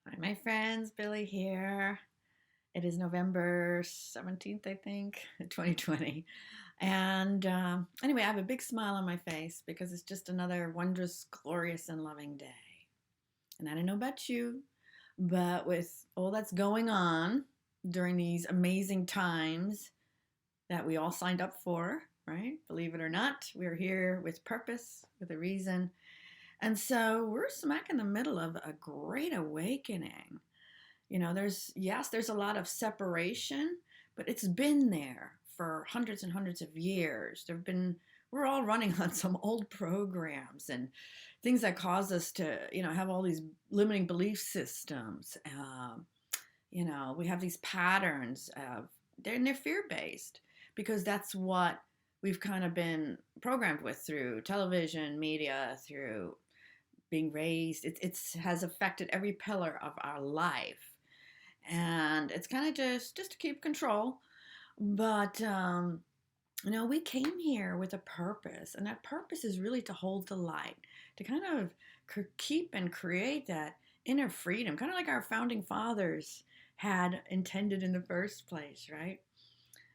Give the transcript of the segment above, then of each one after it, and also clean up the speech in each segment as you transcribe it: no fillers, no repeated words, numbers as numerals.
Hi, my friends. Billy here. It is November 17th, I think, 2020. And anyway, I have a big smile on my face because it's just another wondrous, glorious, and loving day. And I don't know about you, but with all that's going on during these amazing times that we all signed up for, right? Believe it or not, we're here with purpose, with a reason. And so we're smack in the middle of a great awakening. There's a lot of separation, but it's been there for hundreds and hundreds of years. We're all running on some old programs and things that cause us to, have all these limiting belief systems. We have these patterns they're fear based because that's what we've kind of been programmed with through television, media, through being raised. It has affected every pillar of our life, and it's kind of just to keep control. But we came here with a purpose, and that purpose is really to hold the light, to kind of keep and create that inner freedom, kind of like our founding fathers had intended in the first place, right?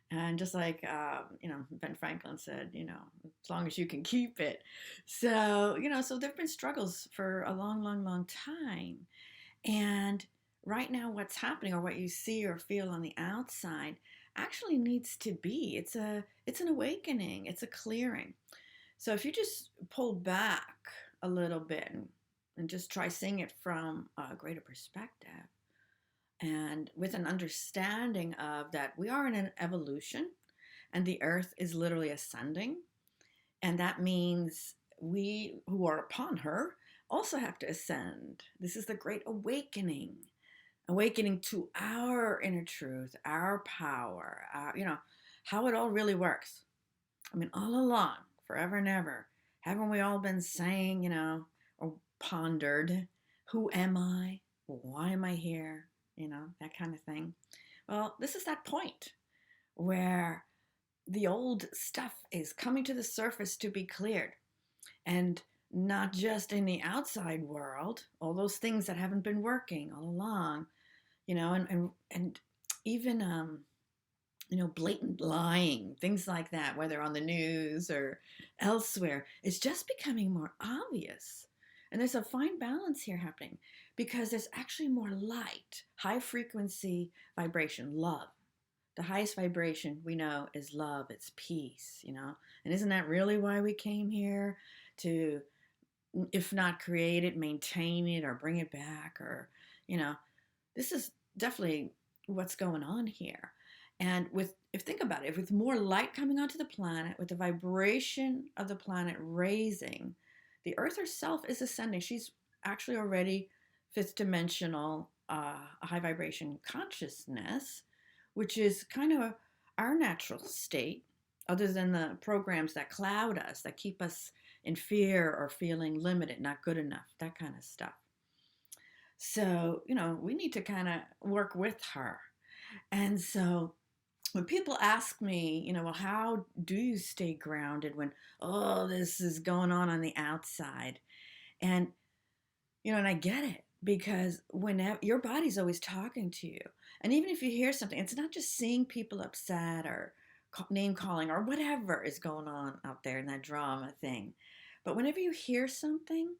And just like Ben Franklin said, as long as you can keep it. So so there've been struggles for a long, long, long time, and right now, what's happening or what you see or feel on the outside actually needs to be. It's an awakening. It's a clearing. So if you just pull back a little bit and just try seeing it from a greater perspective and with an understanding of that we are in an evolution and the earth is literally ascending, and that means we who are upon her also have to ascend. This is the great awakening to our inner truth, our power, how it all really works. I mean, all along, forever and ever, haven't we all been saying, or pondered, who am I? Why am I here? That kind of thing. Well, this is that point where the old stuff is coming to the surface to be cleared. And not just in the outside world, all those things that haven't been working all along, and even blatant lying, things like that, whether on the news or elsewhere, is just becoming more obvious. And there's a fine balance here happening because there's actually more light, high frequency vibration, love. The highest vibration we know is love, it's peace. And isn't that really why we came here? To, if not create it, maintain it or bring it back, or, you know, this is definitely what's going on here. And if think about it, if with more light coming onto the planet, with the vibration of the planet raising, the Earth herself is ascending. She's actually already fifth dimensional, a high vibration consciousness, which is kind of our natural state, other than the programs that cloud us, that keep us in fear or feeling limited, not good enough, that kind of stuff. So, we need to kind of work with her. And so when people ask me, well, how do you stay grounded when, oh, this is going on the outside? And, and I get it because whenever your body's always talking to you. And even if you hear something, it's not just seeing people upset or name calling or whatever is going on out there in that drama thing. But whenever you hear something,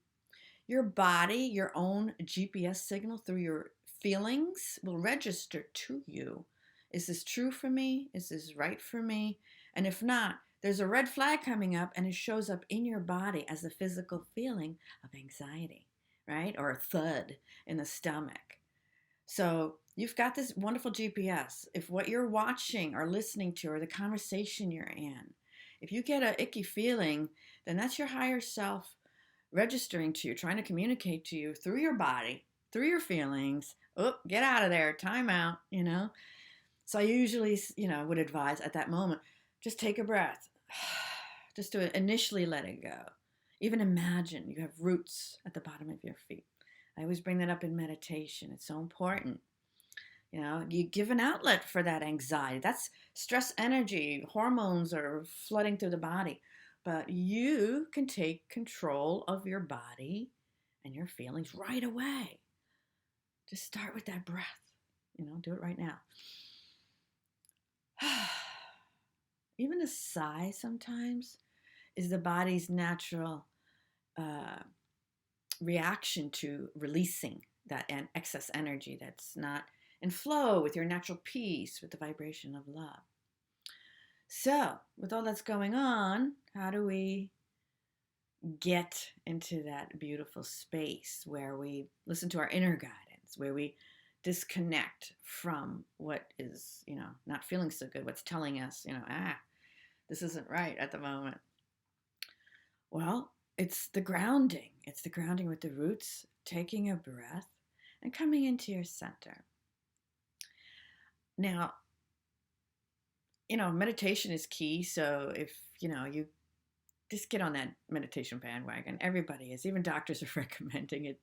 your body, your own GPS signal through your feelings will register to you. Is this true for me? Is this right for me? And if not, there's a red flag coming up and it shows up in your body as a physical feeling of anxiety, right? Or a thud in the stomach. So you've got this wonderful GPS. If what you're watching or listening to or the conversation you're in, if you get a icky feeling, then that's your higher self registering to you, trying to communicate to you through your body, through your feelings. Oh, get out of there, time out. So I usually, would advise at that moment, just take a breath, just to initially let it go. Even imagine you have roots at the bottom of your feet. I always bring that up in meditation. It's so important. You give an outlet for that anxiety. That's stress energy. Hormones are flooding through the body. But you can take control of your body and your feelings right away. Just start with that breath. Do it right now. Even a sigh sometimes is the body's natural uh, reaction to releasing that excess energy that's not in flow with your natural peace, with the vibration of love. So, with all that's going on, how do we get into that beautiful space where we listen to our inner guidance, where we disconnect from what is, not feeling so good, what's telling us, this isn't right at the moment? Well, it's the grounding. It's the grounding with the roots, taking a breath and coming into your center. Now, meditation is key. So if, you just get on that meditation bandwagon, everybody is, even doctors are recommending it.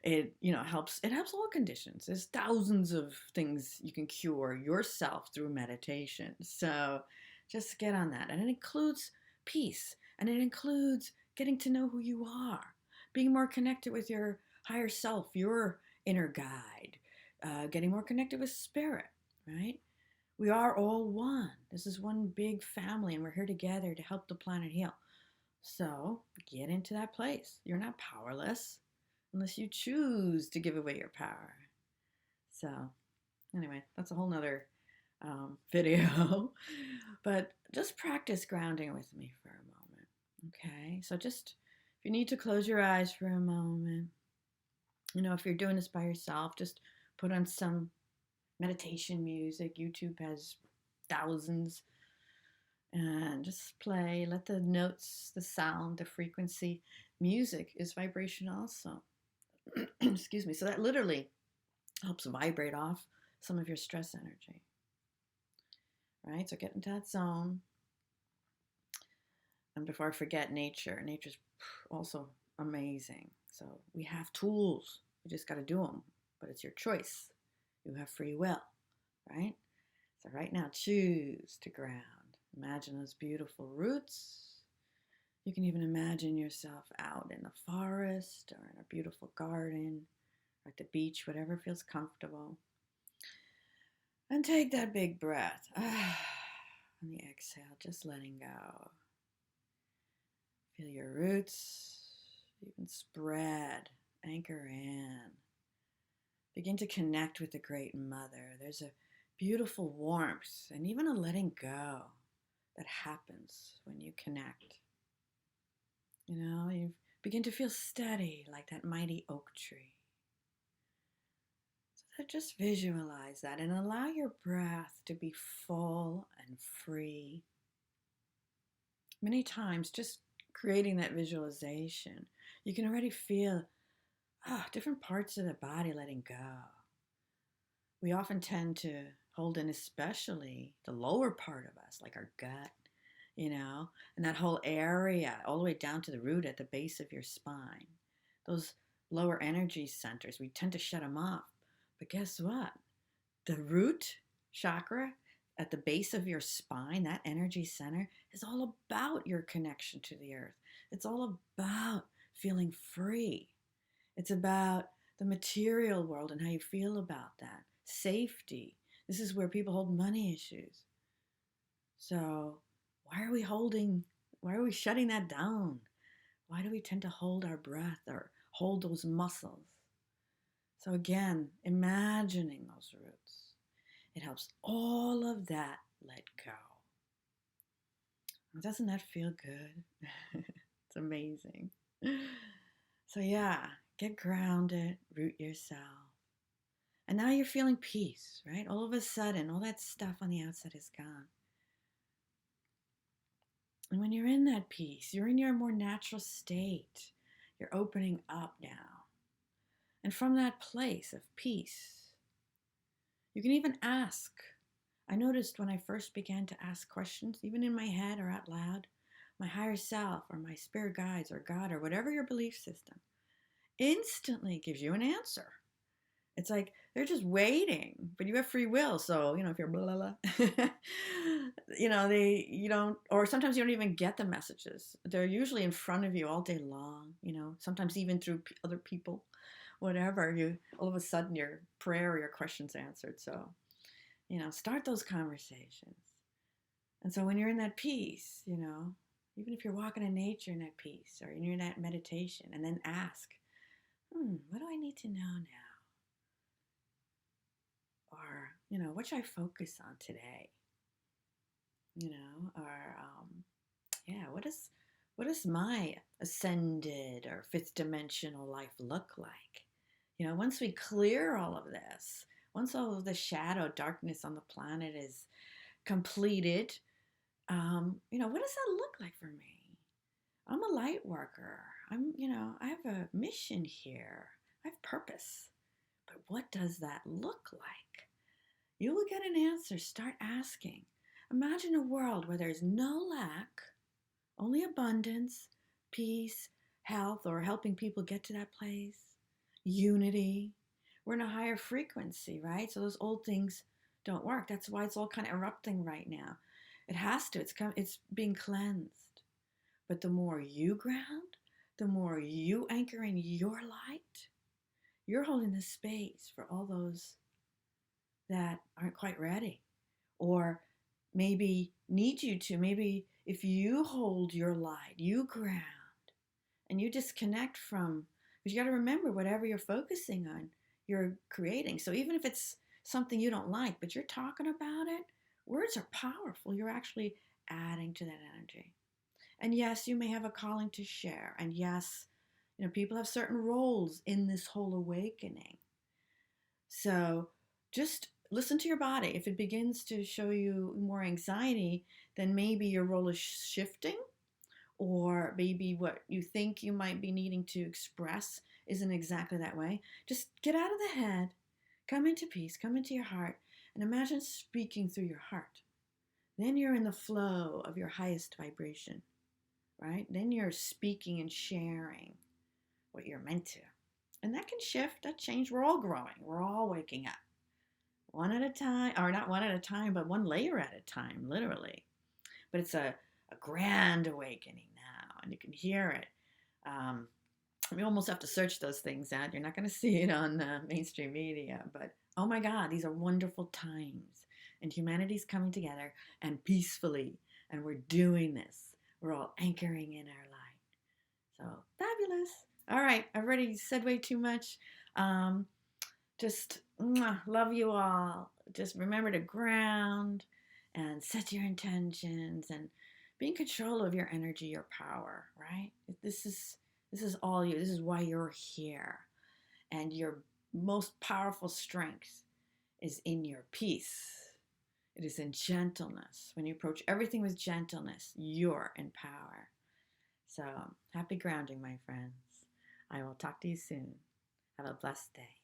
It, helps all conditions. There's thousands of things you can cure yourself through meditation. So just get on that. And it includes peace, and it includes getting to know who you are, being more connected with your higher self, your inner guide, getting more connected with spirit, right? We are all one. This is one big family, and we're here together to help the planet heal. So get into that place. You're not powerless unless you choose to give away your power. So, anyway, that's a whole nother video. But just practice grounding with me for a moment. Okay? So, just if you need to close your eyes for a moment, if you're doing this by yourself, just put on some meditation music. YouTube has thousands. And just play, let the notes, the sound, the frequency. Music is vibration also. Excuse me. So that literally helps vibrate off some of your stress energy. Right? So get into that zone. And before I forget, nature's also amazing. So we have tools. You just got to do them. But it's your choice. You have free will, right? So right now, choose to ground. Imagine those beautiful roots. You can even imagine yourself out in the forest or in a beautiful garden or at the beach, whatever feels comfortable. And take that big breath. On the exhale, just letting go. Feel your roots even spread, anchor in. Begin to connect with the Great Mother. There's a beautiful warmth and even a letting go that happens when you connect. You begin to feel steady like that mighty oak tree. So just visualize that and allow your breath to be full and free. Many times, just creating that visualization, you can already feel different parts of the body letting go. We often tend to hold in especially the lower part of us, like our gut, and that whole area all the way down to the root at the base of your spine. Those lower energy centers, we tend to shut them off. But guess what? The root chakra at the base of your spine, that energy center, is all about your connection to the earth. It's all about feeling free. It's about the material world and how you feel about that. Safety. This is where people hold money issues. So why are we shutting that down? Why do we tend to hold our breath or hold those muscles? So again, imagining those roots. It helps all of that let go. Doesn't that feel good? It's amazing. So yeah, get grounded, root yourself. And now you're feeling peace, right? All of a sudden, all that stuff on the outside is gone. And when you're in that peace, you're in your more natural state. You're opening up now. And from that place of peace, you can even ask. I noticed when I first began to ask questions, even in my head or out loud, my higher self or my spirit guides or God or whatever your belief system instantly gives you an answer. It's like they're just waiting, but you have free will. So, if you're blah, blah, blah, you don't, or sometimes you don't even get the messages. They're usually in front of you all day long, sometimes even through other people, whatever, you all of a sudden your prayer or your question's answered. So, start those conversations. And so when you're in that peace, even if you're walking in nature in that peace or you're in that meditation, and then ask, what do I need to know now? Or, what should I focus on today? Or, yeah, what does my ascended or fifth dimensional life look like? Once we clear all of this, once all of the shadow darkness on the planet is completed, what does that look like for me? I'm a light worker. I have a mission here. I have purpose. But what does that look like? You will get an answer. Start asking. Imagine a world where there's no lack, only abundance, peace, health, or helping people get to that place, unity. We're in a higher frequency, right? So those old things don't work. That's why it's all kind of erupting right now. It has to. It's being cleansed. But the more you ground, the more you anchor in your light, you're holding the space for all those that aren't quite ready or maybe need you to. Maybe if you hold your light, you ground, and you disconnect from, because you got to remember, whatever you're focusing on, you're creating. So even if it's something you don't like, but you're talking about it, words are powerful. You're actually adding to that energy. And yes, you may have a calling to share. And yes, people have certain roles in this whole awakening. So just listen to your body. If it begins to show you more anxiety, then maybe your role is shifting, or maybe what you think you might be needing to express isn't exactly that way. Just get out of the head, come into peace, come into your heart, and imagine speaking through your heart. Then you're in the flow of your highest vibration, right? Then you're speaking and sharing what you're meant to. And that can shift, that change. We're all growing. We're all waking up. One at a time, or not one at a time, but one layer at a time, literally. But it's a grand awakening now, and you can hear it. We almost have to search those things out. You're not going to see it on mainstream media, but oh my God, these are wonderful times. And humanity's coming together and peacefully, and we're doing this. We're all anchoring in our light. So fabulous. All right, I've already said way too much. Just love you all. Just remember to ground and set your intentions and be in control of your energy, your power, right? This is all you. This is why you're here. And your most powerful strength is in your peace. It is in gentleness. When you approach everything with gentleness, you're in power. So happy grounding, my friends. I will talk to you soon. Have a blessed day.